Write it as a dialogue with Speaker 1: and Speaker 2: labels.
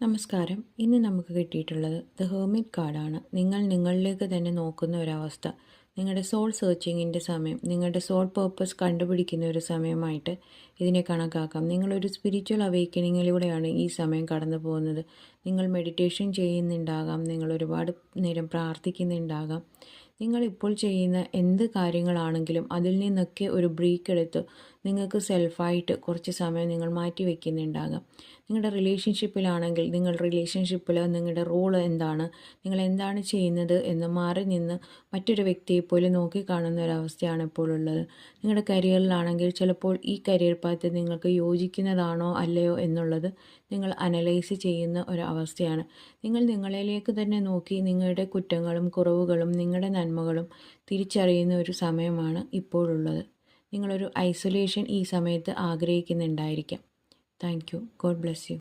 Speaker 1: നമസ്കാരം. ഇന്ന് നമുക്ക് കിട്ടിയിട്ടുള്ളത് ദ ഹെർമിറ്റ് കാർഡാണ്. നിങ്ങൾ നിങ്ങളിലേക്ക് തന്നെ നോക്കുന്ന ഒരവസ്ഥ, നിങ്ങളുടെ സോൾ സെർച്ചിങ്ങിൻ്റെ സമയം, നിങ്ങളുടെ സോൾ പേർപ്പസ് കണ്ടുപിടിക്കുന്ന ഒരു സമയമായിട്ട് ഇതിനെ കണക്കാക്കാം. നിങ്ങളൊരു സ്പിരിച്വൽ അവേക്കനിങ്ങിലൂടെയാണ് ഈ സമയം കടന്നു പോകുന്നത്. നിങ്ങൾ മെഡിറ്റേഷൻ ചെയ്യുന്നുണ്ടാകാം, നിങ്ങൾ ഒരുപാട് നേരം പ്രാർത്ഥിക്കുന്നുണ്ടാകാം. നിങ്ങളിപ്പോൾ ചെയ്യുന്ന എന്ത് കാര്യങ്ങളാണെങ്കിലും അതിൽ നിന്നൊക്കെ ഒരു ബ്രേക്ക് എടുത്ത് നിങ്ങൾക്ക് സെൽഫായിട്ട് കുറച്ച് സമയം നിങ്ങൾ മാറ്റി വയ്ക്കുന്നുണ്ടാകാം. നിങ്ങളുടെ റിലേഷൻഷിപ്പിലാണെങ്കിൽ നിങ്ങൾ റിലേഷൻഷിപ്പിൽ നിങ്ങളുടെ റോൾ എന്താണ്, നിങ്ങൾ എന്താണ് ചെയ്യുന്നത് എന്ന് മാറി നിന്ന് മറ്റൊരു വ്യക്തിയെപ്പോലെ നോക്കിക്കാണുന്ന ഒരവസ്ഥയാണ് ഇപ്പോൾ ഉള്ളത്. നിങ്ങളുടെ കരിയറിലാണെങ്കിൽ ചിലപ്പോൾ ഈ കരിയർ പാത്ത് നിങ്ങൾക്ക് യോജിക്കുന്നതാണോ അല്ലയോ എന്നുള്ളത് നിങ്ങൾ അനലൈസ് ചെയ്യുന്ന ഒരു അവസ്ഥയാണ്. നിങ്ങൾ നിങ്ങളിലേക്ക് തന്നെ നോക്കി നിങ്ങളുടെ കുറ്റങ്ങളും കുറവുകളും നിങ്ങളുടെ നന്മകളും തിരിച്ചറിയുന്ന ഒരു സമയമാണ് ഇപ്പോഴുള്ളത്. നിങ്ങളൊരു ഐസൊലേഷൻ ഈ സമയത്ത് ആഗ്രഹിക്കുന്നുണ്ടായിരിക്കാം. Thank you. God bless U.